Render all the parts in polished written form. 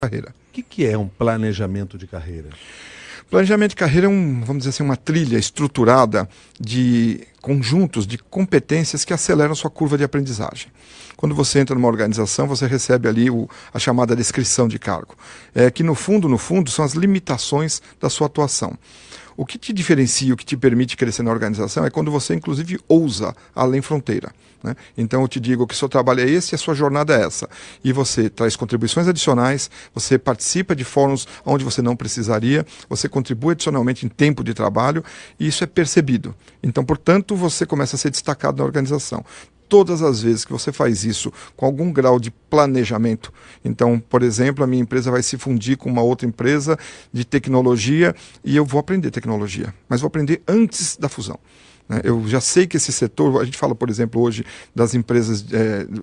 Carreira. O que é um planejamento de carreira? Planejamento de carreira é vamos dizer assim, uma trilha estruturada de conjuntos de competências que aceleram sua curva de aprendizagem. Quando você entra numa organização, você recebe ali a chamada descrição de cargo, que no fundo, são as limitações da sua atuação. O que te diferencia, o que te permite crescer na organização é quando você, inclusive, ousa além fronteira, né? Então eu te digo que o seu trabalho é esse e a sua jornada é essa. E você traz contribuições adicionais, você participa de fóruns onde você não precisaria, você contribui adicionalmente em tempo de trabalho e isso é percebido. Então, portanto, você começa a ser destacado na organização. Todas as vezes que você faz isso com algum grau de planejamento, então, por exemplo, a minha empresa vai se fundir com uma outra empresa de tecnologia e eu vou aprender tecnologia, mas vou aprender antes da fusão. Eu já sei que esse setor, a gente fala, por exemplo, hoje das empresas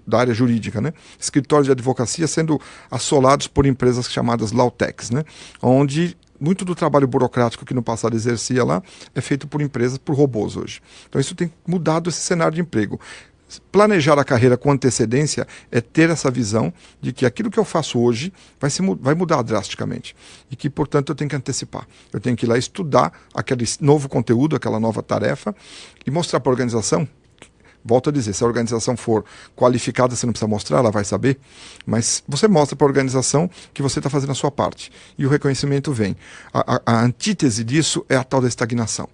da área jurídica, né? Escritórios de advocacia sendo assolados por empresas chamadas Lawtechs, né? Onde muito do trabalho burocrático que no passado exercia lá é feito por empresas, por robôs hoje. Então isso tem mudado esse cenário de emprego. Planejar a carreira com antecedência é ter essa visão de que aquilo que eu faço hoje vai mudar drasticamente e que, portanto, eu tenho que antecipar. Eu tenho que ir lá estudar aquele novo conteúdo, aquela nova tarefa e mostrar para a organização. Volto a dizer, se a organização for qualificada, você não precisa mostrar, ela vai saber, mas você mostra para a organização que você está fazendo a sua parte e o reconhecimento vem. A antítese disso é a tal da estagnação.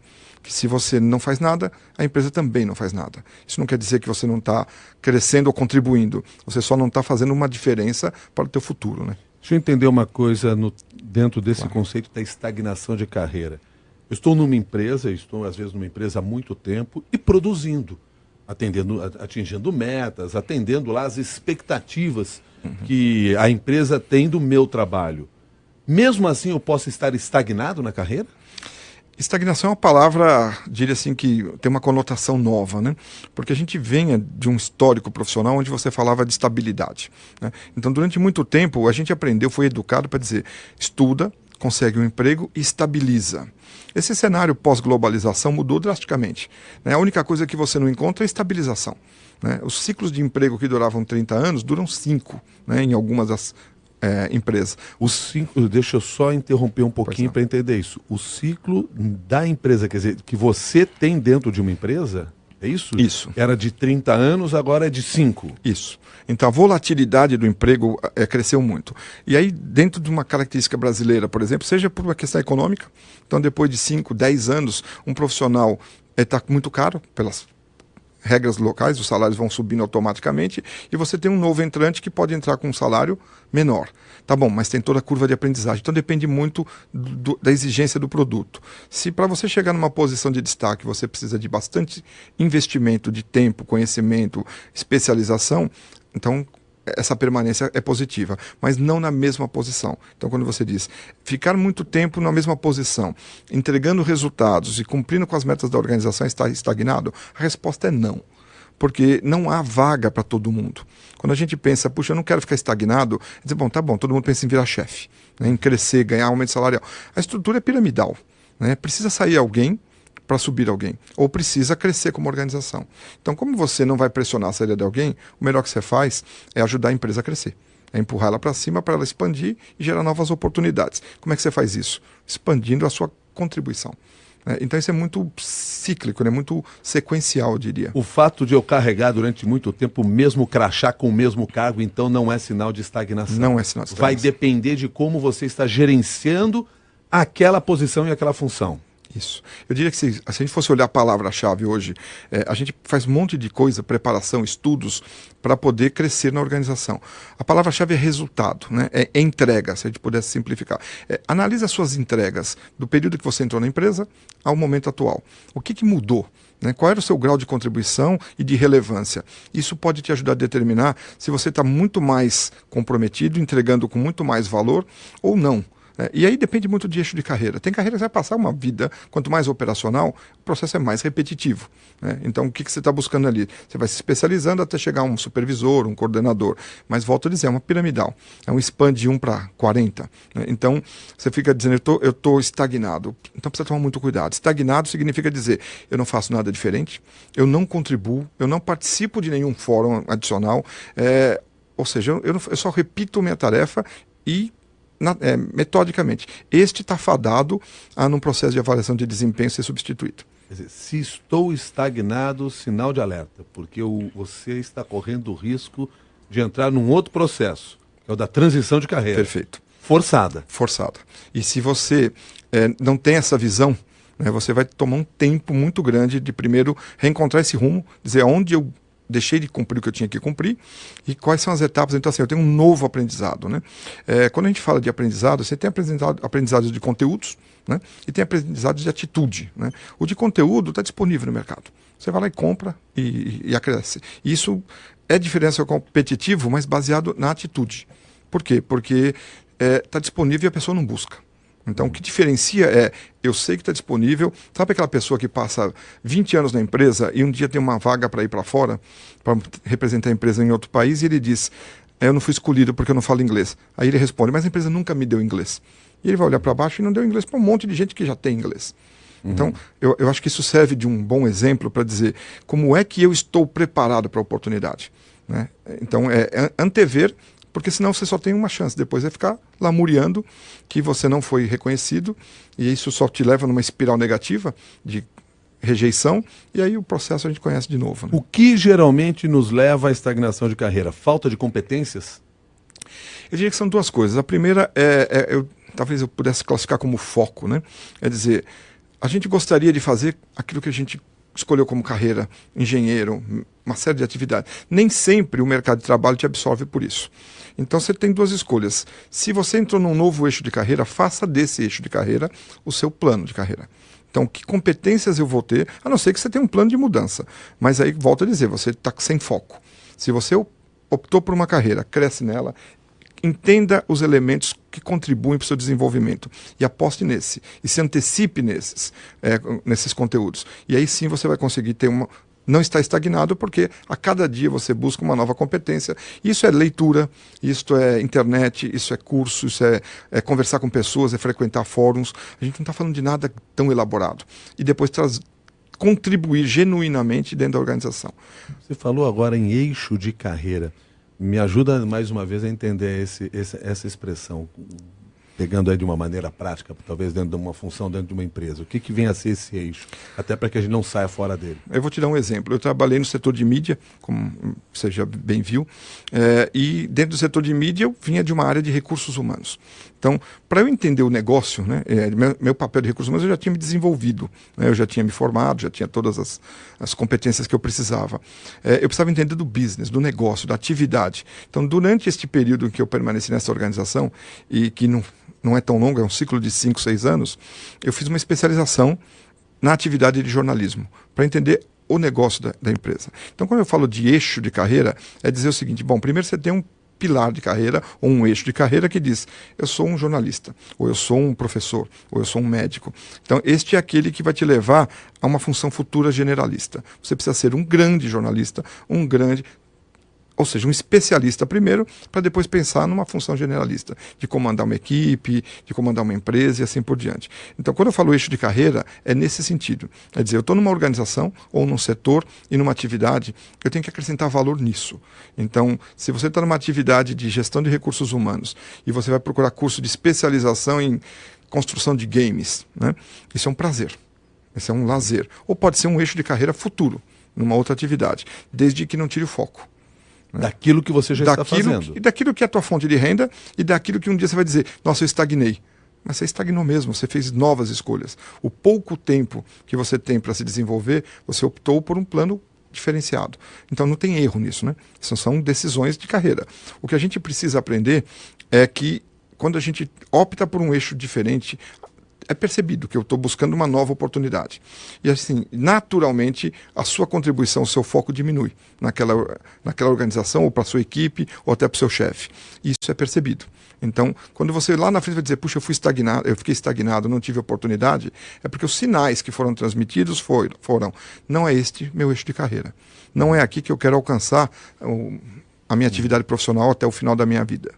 Que se você não faz nada, a empresa também não faz nada. Isso não quer dizer que você não está crescendo ou contribuindo. Você só não está fazendo uma diferença para o teu futuro, né? Deixa eu entender uma coisa dentro desse conceito da estagnação de carreira. Eu estou numa empresa, estou às vezes numa empresa há muito tempo e produzindo, atingindo metas, atendendo lá as expectativas que a empresa tem do meu trabalho. Mesmo assim eu posso estar estagnado na carreira? Estagnação é uma palavra, diria assim, que tem uma conotação nova, né? Porque a gente vem de um histórico profissional onde você falava de estabilidade, né? Então, durante muito tempo, a gente aprendeu, foi educado para dizer, estuda, consegue um emprego e estabiliza. Esse cenário pós-globalização mudou drasticamente, né? A única coisa que você não encontra é estabilização, né? Os ciclos de emprego que duravam 30 anos duram 5, né? Em algumas das empresa. Deixa eu só interromper um pouquinho para entender isso. O ciclo da empresa, quer dizer, que você tem dentro de uma empresa, é isso? Isso. Era de 30 anos, agora é de 5. Isso. Então a volatilidade do emprego cresceu muito. E aí, dentro de uma característica brasileira, por exemplo, seja por uma questão econômica, então depois de 5, 10 anos, um profissional está muito caro pelas regras locais, os salários vão subindo automaticamente e você tem um novo entrante que pode entrar com um salário menor. Tá bom, mas tem toda a curva de aprendizagem. Então depende muito da exigência do produto. Se para você chegar numa posição de destaque você precisa de bastante investimento de tempo, conhecimento, especialização, então essa permanência é positiva, mas não na mesma posição. Então, quando você diz ficar muito tempo na mesma posição, entregando resultados e cumprindo com as metas da organização está estagnado, a resposta é não. Porque não há vaga para todo mundo. Quando a gente pensa, puxa, eu não quero ficar estagnado, dizer, bom, tá bom, todo mundo pensa em virar chefe, né, em crescer, ganhar aumento salarial. A estrutura é piramidal, né? Precisa sair alguém para subir alguém, ou precisa crescer como organização. Então, como você não vai pressionar a saída de alguém, o melhor que você faz é ajudar a empresa a crescer. É empurrar ela para cima para ela expandir e gerar novas oportunidades. Como é que você faz isso? Expandindo a sua contribuição. Então isso é muito cíclico, né? Muito sequencial, eu diria. O fato de eu carregar durante muito tempo o mesmo crachá com o mesmo cargo, então não é sinal de estagnação. Não é sinal de estagnação. Vai depender de como você está gerenciando aquela posição e aquela função. Isso. Eu diria que se a gente fosse olhar a palavra-chave hoje, a gente faz um monte de coisa, preparação, estudos, para poder crescer na organização. A palavra-chave é resultado, né? É entrega, se a gente pudesse simplificar. Analise as suas entregas do período que você entrou na empresa ao momento atual. O que mudou? Né? Qual era o seu grau de contribuição e de relevância? Isso pode te ajudar a determinar se você está muito mais comprometido, entregando com muito mais valor ou não. E aí depende muito de eixo de carreira. Tem carreira que vai passar uma vida, quanto mais operacional, o processo é mais repetitivo, né? Então o que você está buscando ali? Você vai se especializando até chegar a um supervisor, um coordenador. Mas volto a dizer, é uma piramidal. É um span de 1 para 40. Né? Então você fica dizendo, eu estou estagnado. Então precisa tomar muito cuidado. Estagnado significa dizer, eu não faço nada diferente, eu não contribuo, eu não participo de nenhum fórum adicional, ou seja, eu só repito minha tarefa e metodicamente. Este está fadado a, num processo de avaliação de desempenho, ser substituído. Quer dizer, se estou estagnado, sinal de alerta, porque você está correndo o risco de entrar num outro processo, que é o da transição de carreira. Perfeito. Forçada. Forçada. E se você não tem essa visão, né, você vai tomar um tempo muito grande de primeiro reencontrar esse rumo, dizer onde eu deixei de cumprir o que eu tinha que cumprir e quais são as etapas. Então, assim, eu tenho um novo aprendizado, né? Quando a gente fala de aprendizado, você tem aprendizados de conteúdos, né? E tem aprendizados de atitude, né? O de conteúdo está disponível no mercado. Você vai lá e compra e acresce. Isso é diferencial competitivo, mas baseado na atitude. Por quê? Porque está disponível e a pessoa não busca. Então, o que diferencia eu sei que está disponível. Sabe aquela pessoa que passa 20 anos na empresa e um dia tem uma vaga para ir para fora, para representar a empresa em outro país, e ele diz, eu não fui escolhido porque eu não falo inglês. Aí ele responde, mas a empresa nunca me deu inglês. E ele vai olhar para baixo e não deu inglês para um monte de gente que já tem inglês. Então, eu acho que isso serve de um bom exemplo para dizer como é que eu estou preparado para a oportunidade, né? Então, antever, porque senão você só tem uma chance, depois é ficar lamuriando que você não foi reconhecido, e isso só te leva numa espiral negativa de rejeição, e aí o processo a gente conhece de novo, né? O que geralmente nos leva à estagnação de carreira? Falta de competências? Eu diria que são duas coisas. A primeira talvez eu pudesse classificar como foco, né? É dizer, a gente gostaria de fazer aquilo que a gente escolheu como carreira, engenheiro, uma série de atividades. Nem sempre o mercado de trabalho te absorve por isso. Então você tem duas escolhas. Se você entrou num novo eixo de carreira, faça desse eixo de carreira o seu plano de carreira. Então, que competências eu vou ter, a não ser que você tenha um plano de mudança. Mas aí, volto a dizer, você está sem foco. Se você optou por uma carreira, cresce nela, entenda os elementos que contribuem para o seu desenvolvimento e aposte nesse. E se antecipe nesses conteúdos. E aí sim você vai conseguir não estar estagnado, porque a cada dia você busca uma nova competência. Isso é leitura, isso é internet, isso é curso, isso é conversar com pessoas, é frequentar fóruns. A gente não está falando de nada tão elaborado. E depois contribuir genuinamente dentro da organização. Você falou agora em eixo de carreira. Me ajuda mais uma vez a entender essa expressão, pegando aí de uma maneira prática, talvez dentro de uma função, dentro de uma empresa. O que vem a ser esse eixo? Até para que a gente não saia fora dele. Eu vou te dar um exemplo. Eu trabalhei no setor de mídia, como você já bem viu, e dentro do setor de mídia eu vinha de uma área de recursos humanos. Então, para eu entender o negócio, né, meu papel de recursos humanos, eu já tinha me desenvolvido, né, eu já tinha me formado, já tinha todas as competências que eu precisava. Eu precisava entender do business, do negócio, da atividade. Então, durante este período em que eu permaneci nessa organização, e que não é tão longo, é um ciclo de 5, 6 anos, eu fiz uma especialização na atividade de jornalismo, para entender o negócio da empresa. Então, quando eu falo de eixo de carreira, é dizer o seguinte, bom, primeiro você tem um pilar de carreira, ou um eixo de carreira que diz, eu sou um jornalista, ou eu sou um professor, ou eu sou um médico. Então, este é aquele que vai te levar a uma função futura generalista. Você precisa ser um grande jornalista, ou seja, um especialista primeiro, para depois pensar numa função generalista, de comandar uma equipe, de comandar uma empresa e assim por diante. Então, quando eu falo eixo de carreira, é nesse sentido. É dizer, eu estou numa organização ou num setor e numa atividade, eu tenho que acrescentar valor nisso. Então, se você está numa atividade de gestão de recursos humanos e você vai procurar curso de especialização em construção de games, né? Isso é um prazer, isso é um lazer. Ou pode ser um eixo de carreira futuro, numa outra atividade, desde que não tire o foco. Daquilo que você já está fazendo. E daquilo que é a tua fonte de renda e daquilo que um dia você vai dizer, nossa, eu estagnei. Mas você estagnou mesmo, você fez novas escolhas. O pouco tempo que você tem para se desenvolver, você optou por um plano diferenciado. Então não tem erro nisso, né? Isso são decisões de carreira. O que a gente precisa aprender é que quando a gente opta por um eixo diferente, é percebido que eu estou buscando uma nova oportunidade. E assim, naturalmente, a sua contribuição, o seu foco diminui naquela organização, ou para a sua equipe, ou até para o seu chefe. Isso é percebido. Então, quando você lá na frente vai dizer, puxa, eu fiquei estagnado, não tive oportunidade, é porque os sinais que foram transmitidos foram, não é este meu eixo de carreira. Não é aqui que eu quero alcançar a minha atividade profissional até o final da minha vida.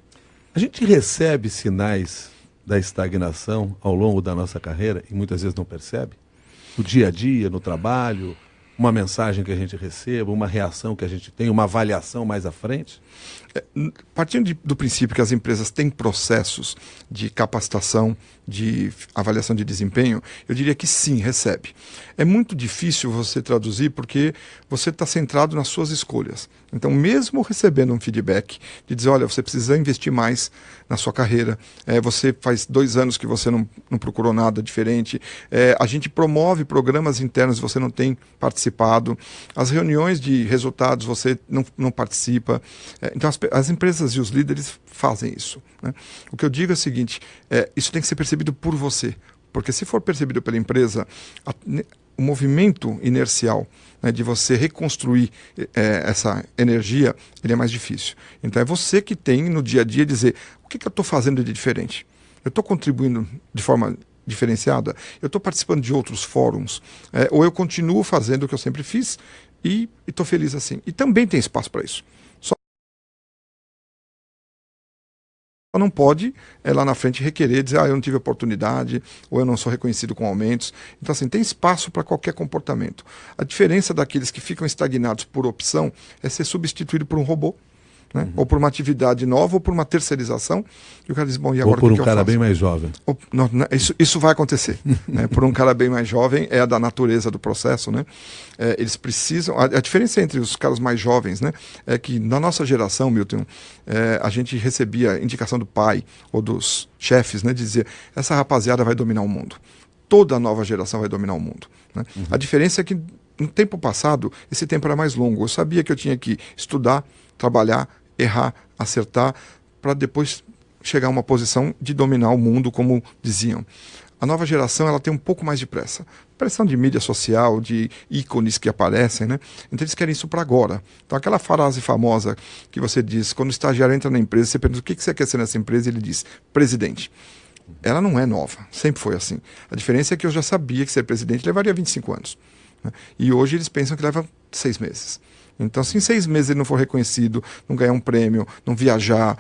A gente recebe sinais da estagnação ao longo da nossa carreira e muitas vezes não percebe? No dia a dia, no trabalho, uma mensagem que a gente receba, uma reação que a gente tem, uma avaliação mais à frente? Partindo do princípio que as empresas têm processos de capacitação, de avaliação de desempenho, eu diria que sim, recebe. É muito difícil você traduzir porque você está centrado nas suas escolhas. Então, mesmo recebendo um feedback de dizer, olha, você precisa investir mais na sua carreira, você faz 2 anos que você não procurou nada diferente, a gente promove programas internos, você não tem participado, as reuniões de resultados você não participa. Então, as empresas e os líderes fazem isso, né? O que eu digo é o seguinte, isso tem que ser percebido por você, porque se for percebido pela empresa, o movimento inercial, né, de você reconstruir essa energia, ele é mais difícil. Então é você que tem no dia a dia dizer, o que eu estou fazendo de diferente? Eu estou contribuindo de forma diferenciada? Eu estou participando de outros fóruns? Ou eu continuo fazendo o que eu sempre fiz e estou feliz assim? E também tem espaço para isso. Não pode lá na frente requerer, dizer, eu não tive oportunidade, ou eu não sou reconhecido com aumentos. Então, assim, tem espaço para qualquer comportamento. A diferença daqueles que ficam estagnados por opção é ser substituído por um robô, né? Ou por uma atividade nova, ou por uma terceirização. E o cara diz, bom, e agora ou por o que um cara bem mais jovem. Isso vai acontecer. Né? Por um cara bem mais jovem, é da natureza do processo, né? Eles precisam... A diferença entre os caras mais jovens, né, é que na nossa geração, Milton, a gente recebia indicação do pai ou dos chefes, né, de dizer, essa rapaziada vai dominar o mundo. Toda a nova geração vai dominar o mundo. Né? A diferença é que no tempo passado, esse tempo era mais longo. Eu sabia que eu tinha que estudar, trabalhar, errar, acertar, para depois chegar a uma posição de dominar o mundo, como diziam. A nova geração ela tem um pouco mais de pressa. Pressão de mídia social, de ícones que aparecem, né? Então eles querem isso para agora. Então aquela frase famosa que você diz, quando o estagiário entra na empresa, você pergunta o que você quer ser nessa empresa, e ele diz, presidente. Ela não é nova, sempre foi assim. A diferença é que eu já sabia que ser presidente levaria 25 anos. Né? E hoje eles pensam que leva 6 meses. Então, se em 6 meses ele não for reconhecido, não ganhar um prêmio, não viajar,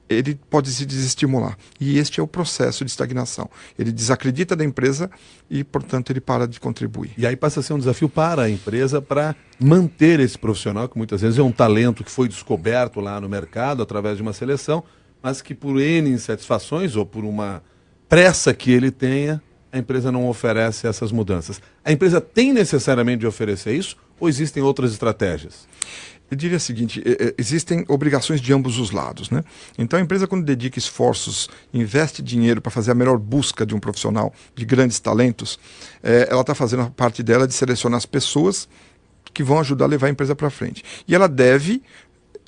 ele pode se desestimular. E este é o processo de estagnação. Ele desacredita da empresa e, portanto, ele para de contribuir. E aí passa a ser um desafio para a empresa para manter esse profissional, que muitas vezes é um talento que foi descoberto lá no mercado através de uma seleção, mas que por N insatisfações ou por uma pressa que ele tenha, a empresa não oferece essas mudanças. A empresa tem necessariamente de oferecer isso ou existem outras estratégias? Eu diria o seguinte, existem obrigações de ambos os lados, né? Então a empresa, quando dedica esforços, investe dinheiro para fazer a melhor busca de um profissional de grandes talentos, ela está fazendo a parte dela de selecionar as pessoas que vão ajudar a levar a empresa para frente. E ela deve,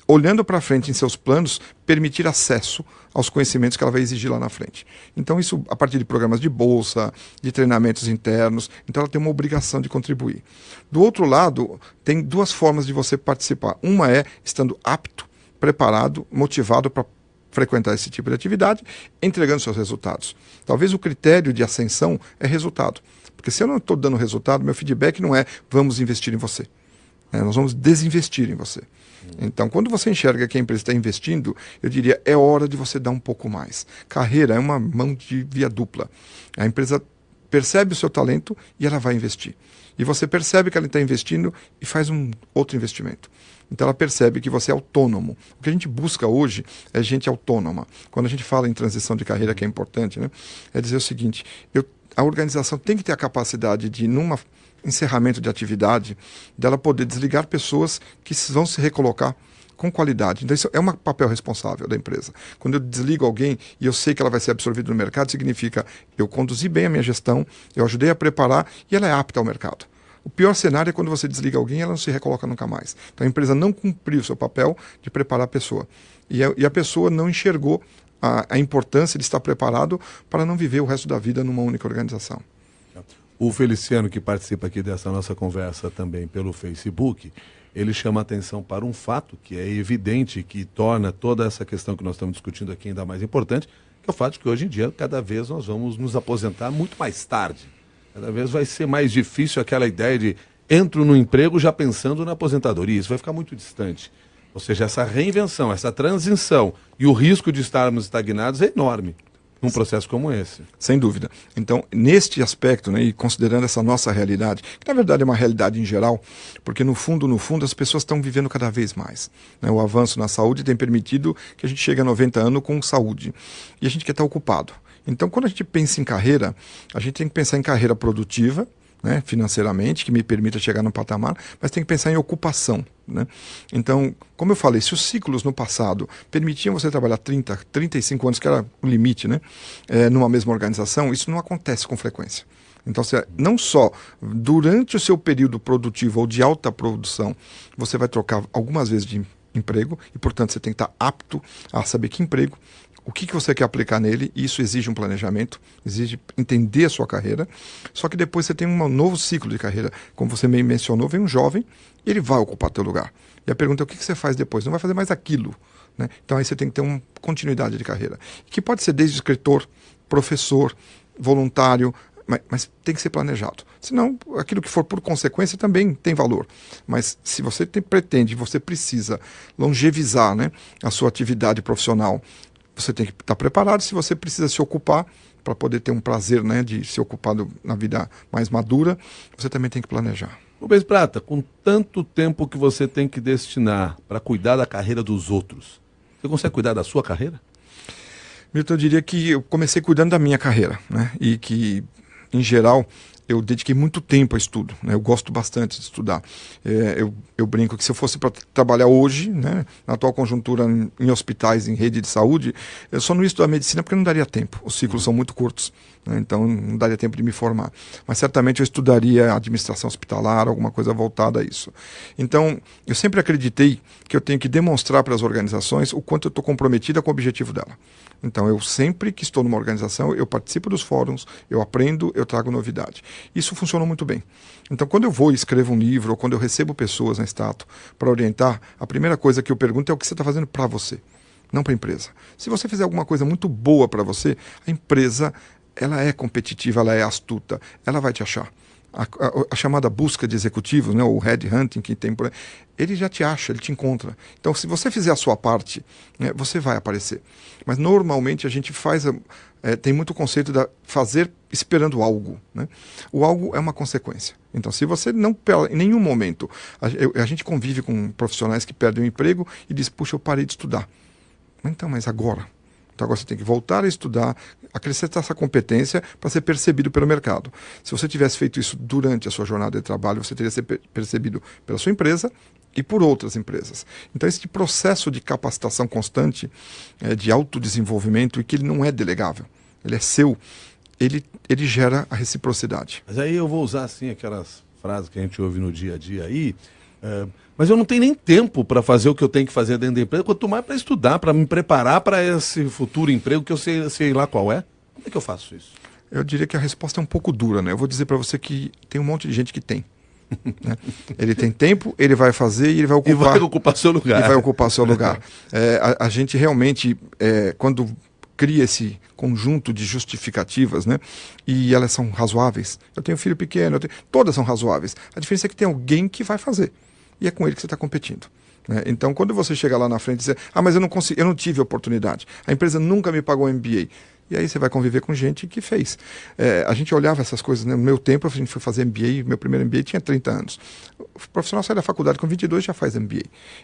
olhando para frente em seus planos, permitir acesso aos conhecimentos que ela vai exigir lá na frente. Então isso a partir de programas de bolsa, de treinamentos internos, então ela tem uma obrigação de contribuir. Do outro lado, tem 2 formas de você participar. Uma é estando apto, preparado, motivado para frequentar esse tipo de atividade, entregando seus resultados. Talvez o critério de ascensão é resultado. Porque se eu não estou dando resultado, meu feedback não é vamos investir em você. Nós vamos desinvestir em você. Então, quando você enxerga que a empresa está investindo, eu diria, é hora de você dar um pouco mais. Carreira é uma mão de via dupla. A empresa percebe o seu talento e ela vai investir. E você percebe que ela está investindo e faz um outro investimento. Então ela percebe que você é autônomo. O que a gente busca hoje é gente autônoma. Quando a gente fala em transição de carreira, que é importante, né, é dizer o seguinte, a organização tem que ter a capacidade de, numa encerramento de atividade, dela poder desligar pessoas que vão se recolocar com qualidade. Então isso é um papel responsável da empresa. Quando eu desligo alguém e eu sei que ela vai ser absorvida no mercado, significa eu conduzi bem a minha gestão, eu ajudei a preparar e ela é apta ao mercado. O pior cenário é quando você desliga alguém e ela não se recoloca nunca mais. Então a empresa não cumpriu o seu papel de preparar a pessoa. E a pessoa não enxergou a importância de estar preparado para não viver o resto da vida numa única organização. O Feliciano, que participa aqui dessa nossa conversa também pelo Facebook, ele chama a atenção para um fato que é evidente, que torna toda essa questão que nós estamos discutindo aqui ainda mais importante, que é o fato de que hoje em dia, cada vez nós vamos nos aposentar muito mais tarde. Cada vez vai ser mais difícil aquela ideia de entro no emprego já pensando na aposentadoria. Isso vai ficar muito distante. Ou seja, essa reinvenção, essa transição e o risco de estarmos estagnados é enorme. num processo como esse. Sem dúvida. Então, neste aspecto, né, e considerando essa nossa realidade, que na verdade é uma realidade em geral, porque no fundo, as pessoas estão vivendo cada vez mais. Né? O avanço na saúde tem permitido que a gente chegue a 90 anos com saúde. E a gente quer estar ocupado. Então, quando a gente pensa em carreira, a gente tem que pensar em carreira produtiva, né, financeiramente, que me permita chegar no patamar, mas tem que pensar em ocupação. Né? Então, como eu falei, se os ciclos no passado permitiam você trabalhar 30, 35 anos, que era o limite, né, numa mesma organização, isso não acontece com frequência. Então, não só durante o seu período produtivo ou de alta produção, você vai trocar algumas vezes de emprego e, portanto, você tem que estar apto a saber que emprego, o que você quer aplicar nele, e isso exige um planejamento, exige entender a sua carreira, só que depois você tem um novo ciclo de carreira. Como você me mencionou, vem um jovem e ele vai ocupar teu lugar. E a pergunta é o que você faz depois? Não vai fazer mais aquilo. Né? Então aí você tem que ter uma continuidade de carreira, que pode ser desde escritor, professor, voluntário, mas tem que ser planejado. Senão, aquilo que for por consequência também tem valor. Mas se você pretende, você precisa longevizar, né, a sua atividade profissional, você tem que estar preparado. Se você precisa se ocupar para poder ter um prazer, né, de ser ocupado na vida mais madura, você também tem que planejar. Rubens Prata, com tanto tempo que você tem que destinar para cuidar da carreira dos outros, você consegue cuidar da sua carreira? Milton, eu diria que eu comecei cuidando da minha carreira, né, e que, em geral, eu dediquei muito tempo a estudo, né? Eu gosto bastante de estudar. Eu brinco que se eu fosse para trabalhar hoje, né, na atual conjuntura em hospitais, em rede de saúde, eu só não ia estudar medicina porque não daria tempo. Os ciclos são muito curtos, né? Então não daria tempo de me formar. Mas certamente eu estudaria administração hospitalar, alguma coisa voltada a isso. Então, eu sempre acreditei que eu tenho que demonstrar para as organizações o quanto eu estou comprometida com o objetivo dela. Então, eu sempre que estou numa organização, eu participo dos fóruns, eu aprendo, eu trago novidade. Isso funcionou muito bem. Então, quando eu vou e escrevo um livro, ou quando eu recebo pessoas na Stato para orientar, a primeira coisa que eu pergunto é o que você está fazendo para você, não para a empresa. Se você fizer alguma coisa muito boa para você, a empresa, ela é competitiva, ela é astuta, ela vai te achar. A chamada busca de executivos, né, o headhunting que tem por aí, ele já te acha, ele te encontra. Então, se você fizer a sua parte, né, você vai aparecer. Mas, normalmente, a gente tem muito conceito de fazer esperando algo. Né? O algo é uma consequência. Então, se você não, em nenhum momento, a gente convive com profissionais que perdem o emprego e diz, puxa, eu parei de estudar. Então, mas agora? Então agora você tem que voltar a estudar, acrescentar essa competência para ser percebido pelo mercado. Se você tivesse feito isso durante a sua jornada de trabalho, você teria sido percebido pela sua empresa e por outras empresas. Então esse processo de capacitação constante, de autodesenvolvimento, e que ele não é delegável, ele é seu, ele gera a reciprocidade. Mas aí eu vou usar assim aquelas frases que a gente ouve no dia a dia aí, mas eu não tenho nem tempo para fazer o que eu tenho que fazer dentro da empresa, quanto mais para estudar, para me preparar para esse futuro emprego que eu sei lá qual é. Como é que eu faço isso? Eu diria que a resposta é um pouco dura, né? Eu vou dizer para você que tem um monte de gente que tem. Né? Ele tem tempo, ele vai fazer e ele vai ocupar. E vai ocupar seu lugar. E vai ocupar seu lugar. A gente realmente, quando cria esse conjunto de justificativas, né? E elas são razoáveis. Eu tenho um filho pequeno, todas são razoáveis. A diferença é que tem alguém que vai fazer. E é com ele que você está competindo. Né? Então, quando você chega lá na frente e dizer, mas eu não tive oportunidade, a empresa nunca me pagou MBA. E aí você vai conviver com gente que fez. A gente olhava essas coisas, né? No meu tempo, a gente foi fazer MBA, meu primeiro MBA tinha 30 anos. O profissional sai da faculdade com 22 já faz MBA.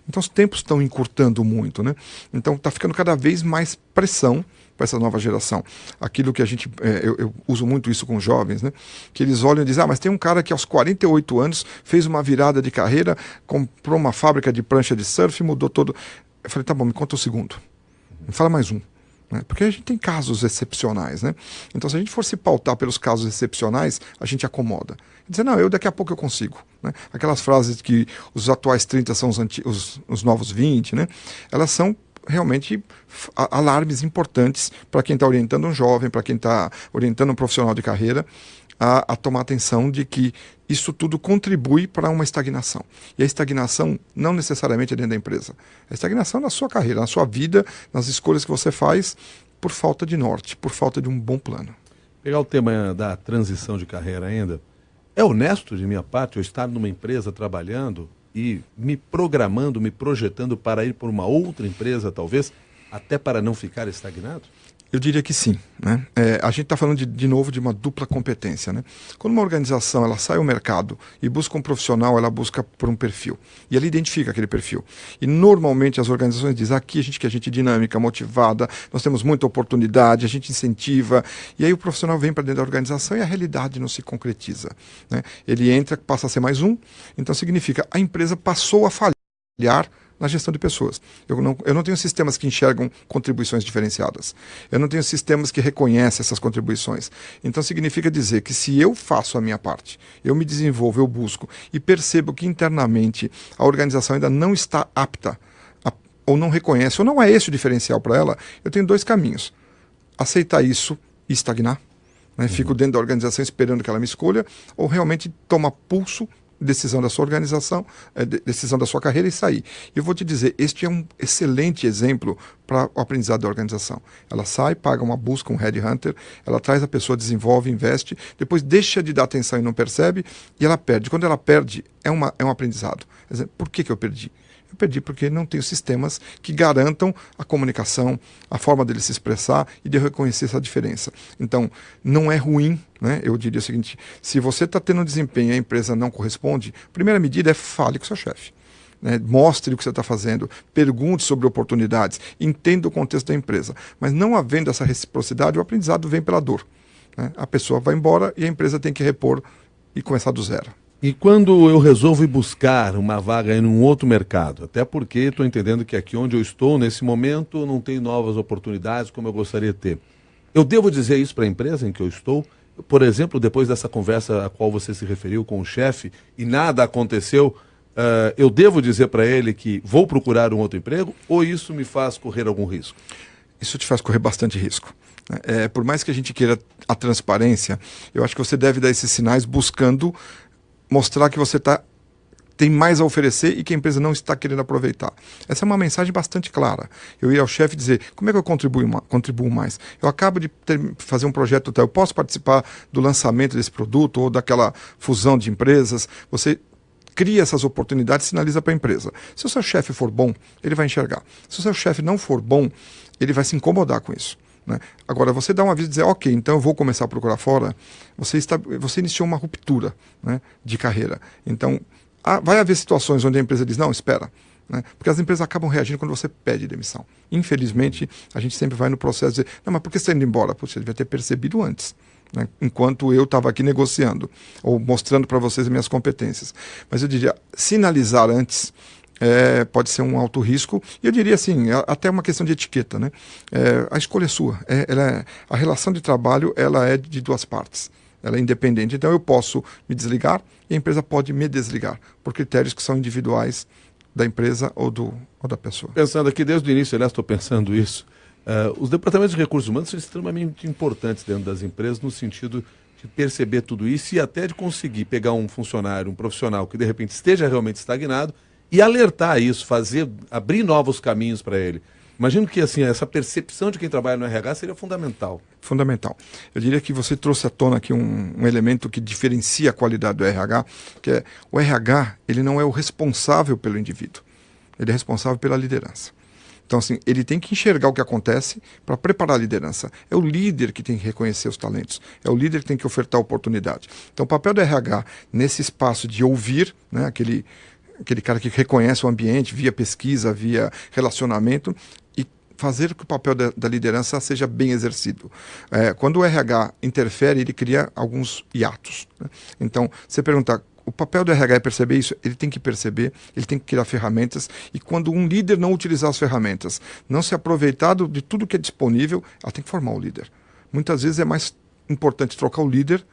Então, os tempos estão encurtando muito. Né? Então, está ficando cada vez mais pressão para essa nova geração. Aquilo que a gente, eu uso muito isso com jovens, né? Que eles olham e dizem, mas tem um cara que aos 48 anos fez uma virada de carreira, comprou uma fábrica de prancha de surf, mudou todo. Eu falei, tá bom, me conta o segundo. Me fala mais um. Né? Porque a gente tem casos excepcionais. Né? Então, se a gente for se pautar pelos casos excepcionais, a gente acomoda. Dizer, não, daqui a pouco eu consigo. Né? Aquelas frases que os atuais 30 são os novos 20, né? Elas são realmente alarmes importantes para quem está orientando um jovem, para quem está orientando um profissional de carreira, a tomar atenção de que isso tudo contribui para uma estagnação. E a estagnação não necessariamente é dentro da empresa. A estagnação na sua carreira, na sua vida, nas escolhas que você faz, por falta de norte, por falta de um bom plano. Pegar o tema da transição de carreira ainda, é honesto de minha parte eu estar numa empresa trabalhando e me programando, me projetando para ir por uma outra empresa, talvez, até para não ficar estagnado? Eu diria que sim, né? A gente está falando de novo de uma dupla competência, né? Quando uma organização ela sai ao mercado e busca um profissional, ela busca por um perfil. E ela identifica aquele perfil. E normalmente as organizações dizem, aqui a gente quer gente dinâmica, motivada, nós temos muita oportunidade, a gente incentiva. E aí o profissional vem para dentro da organização e a realidade não se concretiza, né? Ele entra, passa a ser mais um, então significa a empresa passou a falhar na gestão de pessoas. Eu não tenho sistemas que enxergam contribuições diferenciadas. Eu não tenho sistemas que reconhecem essas contribuições. Então significa dizer que se eu faço a minha parte, eu me desenvolvo, eu busco e percebo que internamente a organização ainda não está apta ou não reconhece, ou não é esse o diferencial para ela, eu tenho dois caminhos. Aceitar isso e estagnar, né? Fico dentro da organização esperando que ela me escolha, ou realmente tomar pulso, decisão da sua organização, decisão da sua carreira e sair. Eu vou te dizer, este é um excelente exemplo para o aprendizado da organização. Ela sai, paga uma busca, um headhunter, ela traz a pessoa, desenvolve, investe, depois deixa de dar atenção e não percebe, e ela perde. Quando ela perde, é um aprendizado. Por que eu perdi? Eu perdi porque não tenho sistemas que garantam a comunicação, a forma dele se expressar e de eu reconhecer essa diferença. Então, não é ruim, né? Eu diria o seguinte, se você está tendo um desempenho e a empresa não corresponde, a primeira medida é fale com o seu chefe, né? Mostre o que você está fazendo, pergunte sobre oportunidades, entenda o contexto da empresa. Mas não havendo essa reciprocidade, o aprendizado vem pela dor, né? A pessoa vai embora e a empresa tem que repor e começar do zero. E quando eu resolvo ir buscar uma vaga em um outro mercado, até porque estou entendendo que aqui onde eu estou, nesse momento, não tem novas oportunidades como eu gostaria de ter. Eu devo dizer isso para a empresa em que eu estou? Por exemplo, depois dessa conversa a qual você se referiu com o chefe e nada aconteceu, eu devo dizer para ele que vou procurar um outro emprego ou isso me faz correr algum risco? Isso te faz correr bastante risco. Por mais que a gente queira a transparência, eu acho que você deve dar esses sinais buscando mostrar que você tem mais a oferecer e que a empresa não está querendo aproveitar. Essa é uma mensagem bastante clara. Eu ir ao chefe dizer, como é que eu contribuo mais? Eu acabo de fazer um projeto, eu posso participar do lançamento desse produto ou daquela fusão de empresas? Você cria essas oportunidades e sinaliza para a empresa. Se o seu chefe for bom, ele vai enxergar. Se o seu chefe não for bom, ele vai se incomodar com isso, né? Agora, você dá um aviso e dizer, ok, então eu vou começar a procurar fora, você iniciou uma ruptura, né, de carreira. Então, vai haver situações onde a empresa diz, não, espera, né, porque as empresas acabam reagindo quando você pede demissão. Infelizmente, a gente sempre vai no processo de dizer, não, mas por que você está indo embora? Pô, você devia ter percebido antes, né, enquanto eu estava aqui negociando, ou mostrando para vocês as minhas competências. Mas eu diria, sinalizar antes pode ser um alto risco, e eu diria assim, até uma questão de etiqueta, né? A escolha é sua, a relação de trabalho ela é de duas partes, ela é independente, então eu posso me desligar e a empresa pode me desligar, por critérios que são individuais da empresa ou da pessoa. Pensando aqui desde o início, aliás, estou pensando isso, os departamentos de recursos humanos são extremamente importantes dentro das empresas no sentido de perceber tudo isso e até de conseguir pegar um funcionário, um profissional que de repente esteja realmente estagnado e alertar isso, abrir novos caminhos para ele. Imagino que assim, essa percepção de quem trabalha no RH seria fundamental. Fundamental. Eu diria que você trouxe à tona aqui um elemento que diferencia a qualidade do RH, que é o RH, ele não é o responsável pelo indivíduo, ele é responsável pela liderança. Então, assim, ele tem que enxergar o que acontece para preparar a liderança. É o líder que tem que reconhecer os talentos, é o líder que tem que ofertar oportunidade. Então, o papel do RH nesse espaço de ouvir, né, aquele cara que reconhece o ambiente via pesquisa, via relacionamento e fazer que o papel da liderança seja bem exercido. Quando o RH interfere, ele cria alguns hiatos, né? Então, você pergunta, o papel do RH é perceber isso? Ele tem que perceber, ele tem que criar ferramentas e quando um líder não utilizar as ferramentas, não se aproveitar de tudo que é disponível, ela tem que formar o líder. Muitas vezes é mais importante trocar o líder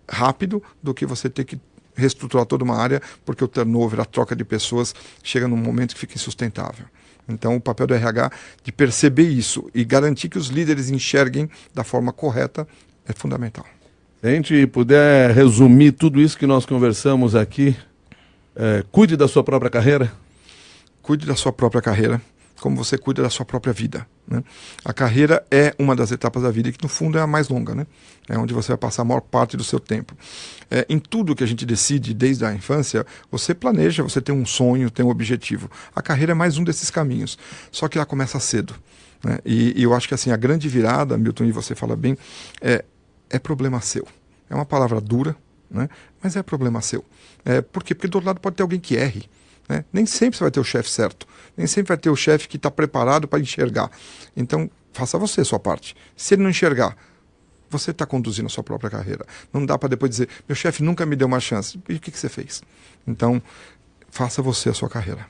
rápido do que você ter que reestruturar toda uma área, porque o turnover, a troca de pessoas, chega num momento que fica insustentável. Então, o papel do RH de perceber isso e garantir que os líderes enxerguem da forma correta é fundamental. Se a gente puder resumir tudo isso que nós conversamos aqui, cuide da sua própria carreira? Cuide da sua própria carreira, como você cuida da sua própria vida, né? A carreira é uma das etapas da vida que, no fundo, é a mais longa, né? É onde você vai passar a maior parte do seu tempo. Em tudo que a gente decide desde a infância, você planeja, você tem um sonho, tem um objetivo. A carreira é mais um desses caminhos, só que ela começa cedo. né? E eu acho que assim, a grande virada, Milton, e você fala bem, é problema seu. É uma palavra dura, né? Mas é problema seu. Por quê? Porque do outro lado pode ter alguém que erre. Né? Nem sempre você vai ter o chefe certo. Nem sempre vai ter o chefe que está preparado para enxergar. Então, faça você a sua parte. Se ele não enxergar, você está conduzindo a sua própria carreira. Não dá para depois dizer, meu chefe nunca me deu uma chance. E o que você fez? Então, faça você a sua carreira.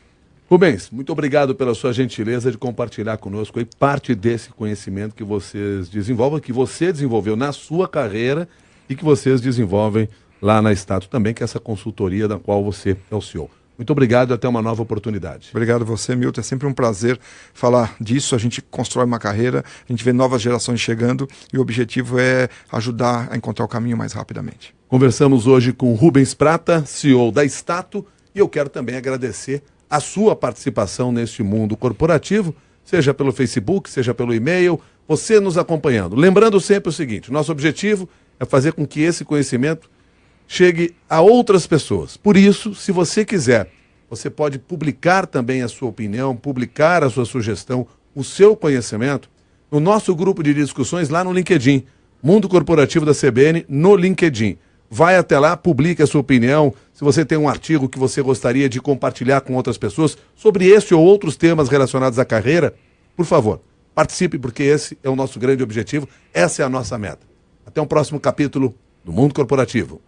Rubens, muito obrigado pela sua gentileza de compartilhar conosco aí parte desse conhecimento que vocês desenvolvem, que você desenvolveu na sua carreira e que vocês desenvolvem lá na Stato também, que é essa consultoria da qual você é o CEO. Muito obrigado e até uma nova oportunidade. Obrigado a você, Milton. É sempre um prazer falar disso. A gente constrói uma carreira, a gente vê novas gerações chegando e o objetivo é ajudar a encontrar o caminho mais rapidamente. Conversamos hoje com Rubens Prata, CEO da Stato, e eu quero também agradecer a sua participação neste mundo corporativo, seja pelo Facebook, seja pelo e-mail, você nos acompanhando. Lembrando sempre o seguinte, nosso objetivo é fazer com que esse conhecimento chegue a outras pessoas. Por isso, se você quiser, você pode publicar também a sua opinião, publicar a sua sugestão, o seu conhecimento, no nosso grupo de discussões lá no LinkedIn, Mundo Corporativo da CBN, no LinkedIn. Vai até lá, publique a sua opinião. Se você tem um artigo que você gostaria de compartilhar com outras pessoas sobre este ou outros temas relacionados à carreira, por favor, participe, porque esse é o nosso grande objetivo, essa é a nossa meta. Até um próximo capítulo do Mundo Corporativo.